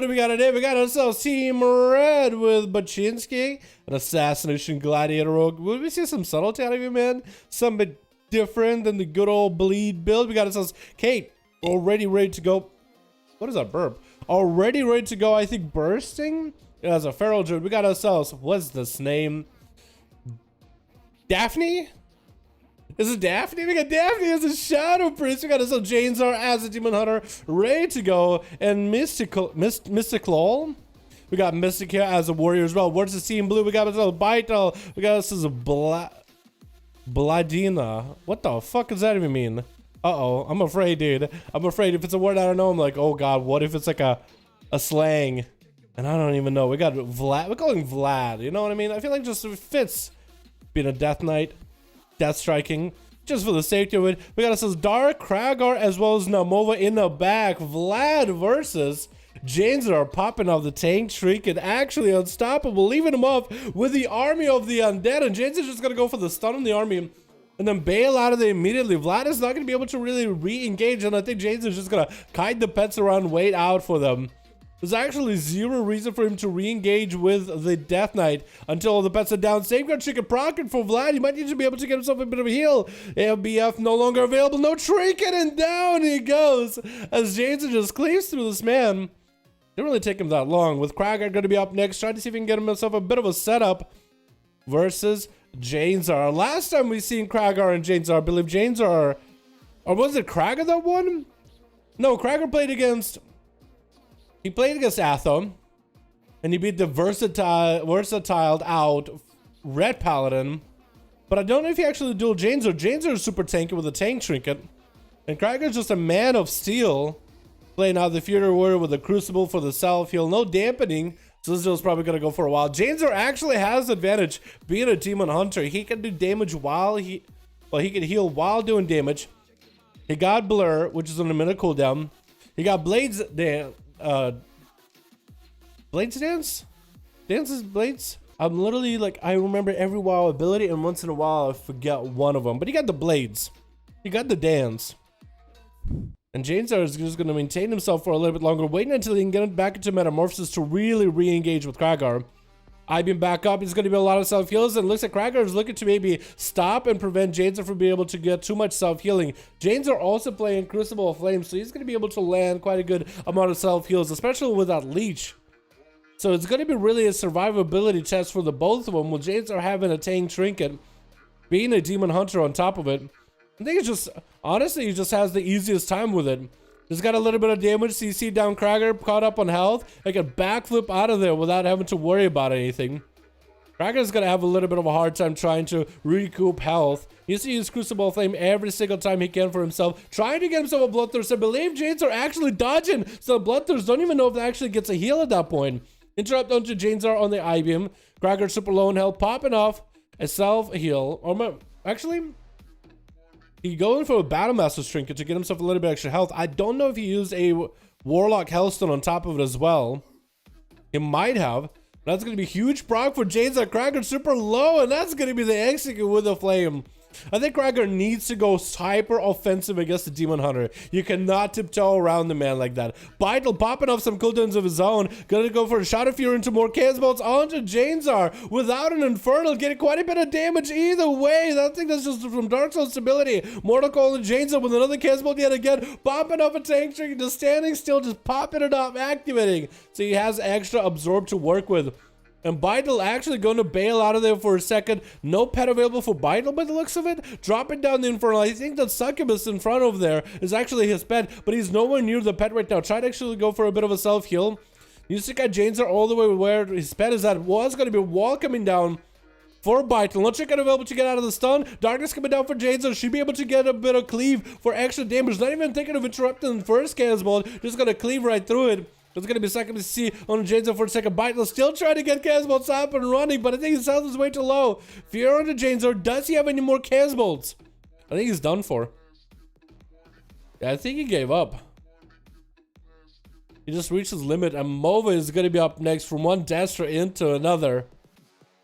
do we got today? We got ourselves Team Red with Baczynski, an Assassination Gladiator Rogue. Will we see some subtlety out of you, man? Some bit different than the good old bleed build. We got ourselves Kate, already ready to go. What is that burp? Already ready to go, I think, bursting as a feral druid. We got ourselves, what's this name? Daphne? Is it Daphne? We got Daphne as a Shadow Priest. We got ourselves Janezar as a Demon Hunter, ready to go. And Mystical. We got Mystic here as a warrior as well. Where's the team blue? We got ourselves Vital. We got ourselves Bladina. What the fuck does that even mean? Uh-oh. I'm afraid, dude. I'm afraid if it's a word I don't know, I'm like, oh god, what if it's like a slang? And I don't even know. We got Vlad. We're calling Vlad. You know what I mean? I feel like just it fits being a Death Knight. Death striking, just for the safety of it. We got ourselves Dark, Krager, as well as Mobo in the back. Vlad versus Janezar, popping off the tank shriek and actually unstoppable, leaving him off with the army of the undead. And Janezar's just gonna go for the stun on the army and then bail out of there immediately. Vlad is not gonna be able to really re-engage, and I think Janezar's just gonna kite the pets around, wait out for them. There's actually zero reason for him to re-engage with the Death Knight until the pets are down. Safeguard Chicken Procket for Vlad. He might need to be able to get himself a bit of a heal. ABF no longer available. No trinket, and down he goes as Janezar just cleaves through this man. Didn't really take him that long. With Krager going to be up next, trying to see if he can get himself a bit of a setup versus Janezar. Last time we seen Krager and Janezar, I believe Janezar, or was it Krager that won? No, Krager played against... He played against Athom, and he beat the versatile out Red Paladin. But I don't know if he actually dueled Janezar. Janezar is super tanky with a tank trinket. And Krager's just a man of steel, playing out the Fury Warrior with a Crucible for the self-heal. No dampening, so this duel's probably going to go for a while. Janezar actually has advantage being a Demon Hunter. He can do damage while he can heal while doing damage. He got Blur, which is on a minute cooldown. He got Blades Blades Dance? Dances Blades? I'm literally like, I remember every WoW ability, and once in a while I forget one of them. But he got the Blades. He got the dance. And Janezar is just going to maintain himself for a little bit longer, waiting until he can get back into Metamorphosis to really re-engage with Krager. Ibn back up. He's going to be a lot of self-heals, and looks like Krager is looking to maybe stop and prevent Janezar from being able to get too much self-healing. Janezar also playing Crucible of Flames, so he's going to be able to land quite a good amount of self-heals, especially with that leech. So it's going to be really a survivability test for the both of them, with Janezar having a tank trinket, being a Demon Hunter on top of it. I think it's just, honestly, he just has the easiest time with it. He's got a little bit of damage, CC down Krager, caught up on health. They can backflip out of there without having to worry about anything. Krager's gonna have a little bit of a hard time trying to recoup health. He needs to use Crucible Flame every single time he can for himself, trying to get himself a Bloodthirst. I believe Janezar actually dodging, so Bloodthirst don't even know if that actually gets a heal at that point. Interrupt onto Janezar on the IBM. Krager super low in health, popping off a self-heal. Or actually... He going for a Battlemaster's Trinket to get himself a little bit extra health. I don't know if he used a Warlock Hellstone on top of it as well. He might have. That's going to be huge proc for Janezar. Krager super low, and that's going to be the execute with the flame. I think Krager needs to go hyper offensive against the Demon Hunter. You cannot tiptoe around the man like that. Vital popping off some cooldowns of his own. Gonna go for a Shot of Fury into more Chaos Bolts onto Janezar without an Infernal. Getting quite a bit of damage either way. I think that's just from Dark Soul stability. Mortal Coil and Janezar with another Chaos Bolt yet again. Popping off a tank trick, just standing still, just popping it up, activating. So he has extra absorb to work with. And Vital actually going to bail out of there for a second. No pet available for Vital by the looks of it. Dropping down the Infernal. I think that Succubus in front of there is actually his pet, but he's nowhere near the pet right now. Try to actually go for a bit of a self-heal. You see Janezar all the way where his pet is at. Was going to be a wall coming down for Vital. No chicken available to get out of the stun. Darkness coming down for Janezar. Should be able to get a bit of cleave for extra damage. Not even thinking of interrupting the first Chaos Bolt. Just going to cleave right through it. It's going to be second to see on Janezar for a second. Vital still trying to get Chaos Bolts up and running, but I think his health is way too low. Fear on the Janezar. Does he have any more Chaos Bolts? I think he's done for. Yeah, I think he gave up. He just reached his limit, and Mobo is going to be up next from one Destra into another.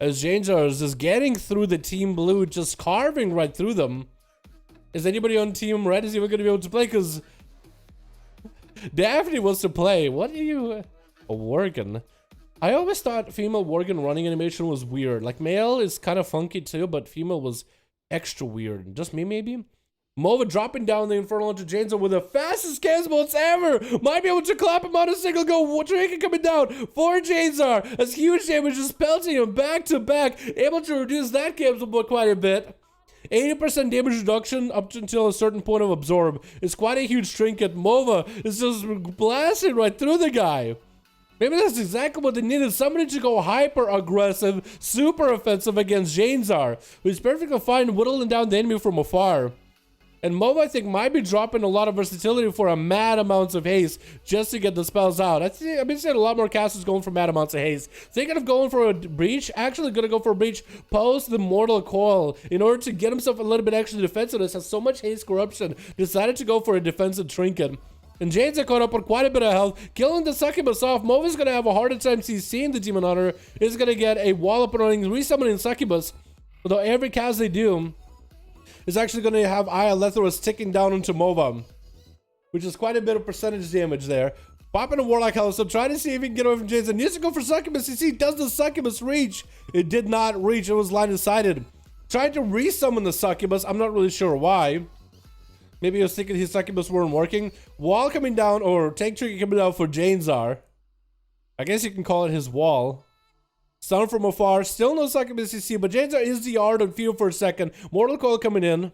As Janezar is just getting through the Team Blue, just carving right through them. Is anybody on Team Red is even going to be able to play? Because Daphne wants to play. What are you... a Worgen. I always thought female Worgen running animation was weird. Like, male is kind of funky too, but female was extra weird. Just me, maybe? Mobo dropping down the Infernal onto Jane's with the fastest cast bolts ever. Might be able to clap him on a single go. Trinket coming down for Janezar. As huge damage just pelting him back to back. Able to reduce that cast bolt quite a bit. 80% damage reduction up until a certain point of absorb. It's quite a huge trinket. Mobo is just blasting right through the guy. Maybe that's exactly what they needed. Somebody to go hyper aggressive, super offensive against Janezar, who's perfectly fine whittling down the enemy from afar. And Mobo, I think, might be dropping a lot of versatility for a mad amounts of haste just to get the spells out. I've been seeing a lot more casters going for mad amounts of haste. Thinking of going for a breach, actually gonna go for a breach post the Mortal Coil in order to get himself a little bit extra defensiveness. Has so much haste corruption, decided to go for a defensive trinket. And Jane's caught up on quite a bit of health, killing the succubus off. Mobo's gonna have a harder time seeing the Demon Hunter. Is gonna get a wall up and running, resummoning succubus. Although every cast they do is actually gonna have Eye of Lethrus ticking down into Mobo, which is quite a bit of percentage damage there. Popping a Warlock Health, so trying to see if he can get away from Jane's. And needs to go for succubus. You see, does the succubus reach? It did not reach. It was line-of-sighted. Trying to resummon the succubus. I'm not really sure why. Maybe he was thinking his succubus weren't working. Wall coming down, or tank trigger coming down for Janezar. I guess you can call it his wall. Stun from afar. Still no succubus you see, but Janezar is the art on field for a second. Mortal Coil coming in.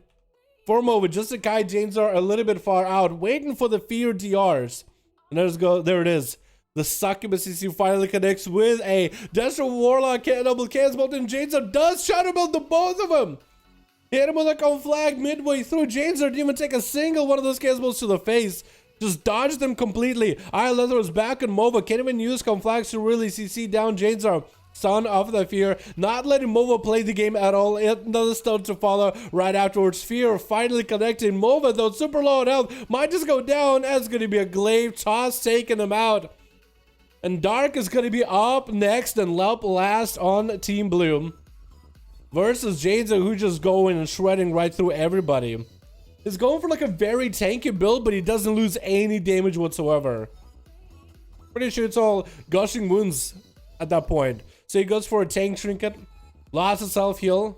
For a moment, just to guide Janezar a little bit far out, waiting for the fear DRs. And there it is. The succubus you see finally connects with a Destro Warlock double cancel bolt, and Janezar does shadow melt the both of them. Hit him with a conflag midway through. Janezar didn't even take a single one of those cannonballs to the face. Just dodged them completely. Eye of Leather was back on Mobo. Can't even use conflags to really CC down Janezar. Son of the Fear. Not letting Mobo play the game at all. Another stun to follow right afterwards. Fear finally connecting. Mobo, though, super low on health. Might just go down. That's going to be a glaive toss taking him out. And Dark is going to be up next and Lelp last on Team Blue. Versus Janezar, who just going and shredding right through everybody. He's going for like a very tanky build, but he doesn't lose any damage whatsoever. Pretty sure it's all gushing wounds at that point. So he goes for a tank trinket. Lots of self-heal.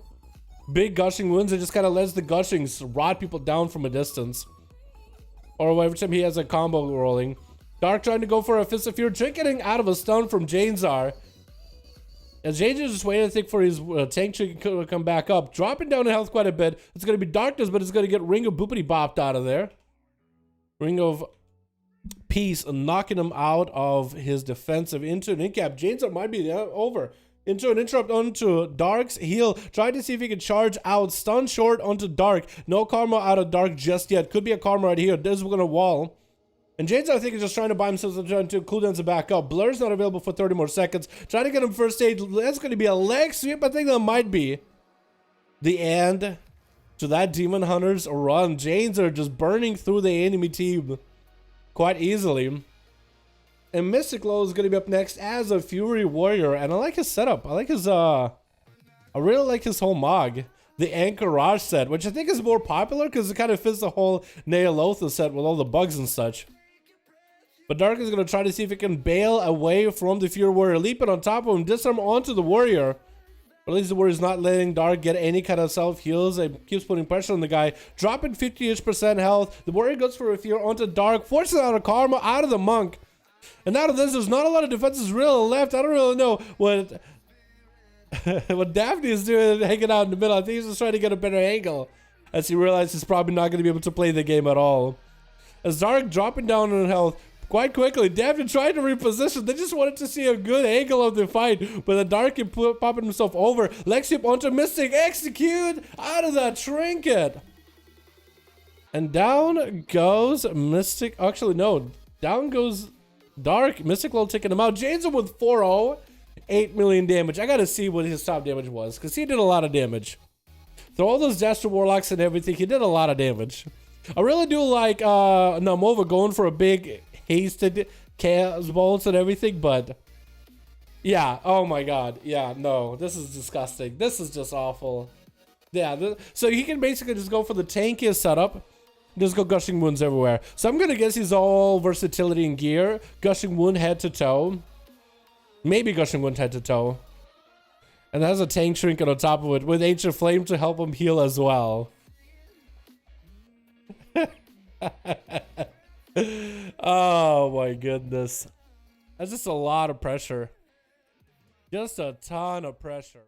Big gushing wounds. It just kind of lets the gushings rot people down from a distance. Or every time he has a combo rolling. Dark trying to go for a Fist of Fear. Trinketing out of a stun from Janezar. As Janezar just waiting, I think, for his tank to come back up. Dropping down in health quite a bit. It's going to be Darkness, but it's going to get Ring of Boopity Bopped out of there. Ring of Peace, knocking him out of his defensive into an incap. Janezar might be over. Into an interrupt onto Dark's heal. Trying to see if he can charge out. Stun short onto Dark. No karma out of Dark just yet. Could be a karma right here. This is going to wall. And Janezar, I think, is just trying to buy himself some time to cool down to back up. Blur's not available for 30 more seconds. Trying to get him first aid. That's going to be a leg sweep. I think that might be the end to that Demon Hunter's run. Janezar just burning through the enemy team quite easily. And Mystic Low is going to be up next as a Fury Warrior. And I like his setup. I like his, I really like his whole Mog. The Anchorage set, which I think is more popular because it kind of fits the whole Neolotha set with all the bugs and such. But Dark is going to try to see if he can bail away from the Fury Warrior. Leaping on top of him, disarm onto the Warrior. At least the Warrior's not letting Dark get any kind of self-heals. It keeps putting pressure on the guy. Dropping 50-ish% health. The Warrior goes for a Fear onto Dark. Forces out a Karma out of the Monk. And out of this, there's not a lot of defenses really left. I don't really know what what Daphne is doing, hanging out in the middle. I think he's just trying to get a better angle as he realizes he's probably not going to be able to play the game at all. As Dark dropping down in health quite quickly. Daphne tried to reposition. They just wanted to see a good angle of the fight, but the Dark kept popping himself over. Leg sweep onto Mystic. Execute out of that trinket. And down goes Mystic. Actually, no. Down goes Dark. Mystic Low taking him out. Janezar with 4-0. 8 million damage. I gotta see what his top damage was, because he did a lot of damage. Through all those Destro Warlocks and everything, he did a lot of damage. I really do like Mobo going for a big hasted chaos bolts and everything, but yeah, oh my god, yeah, no, this is disgusting. This is just awful. Yeah, so he can basically just go for the tankiest setup. Just go gushing wounds everywhere. So I'm gonna guess he's all versatility and gear. Gushing wound head to toe. Maybe Gushing Wind head to toe. And has a tank trinket on top of it with Ancient Flame to help him heal as well. Oh my goodness. That's just a lot of pressure. Just a ton of pressure.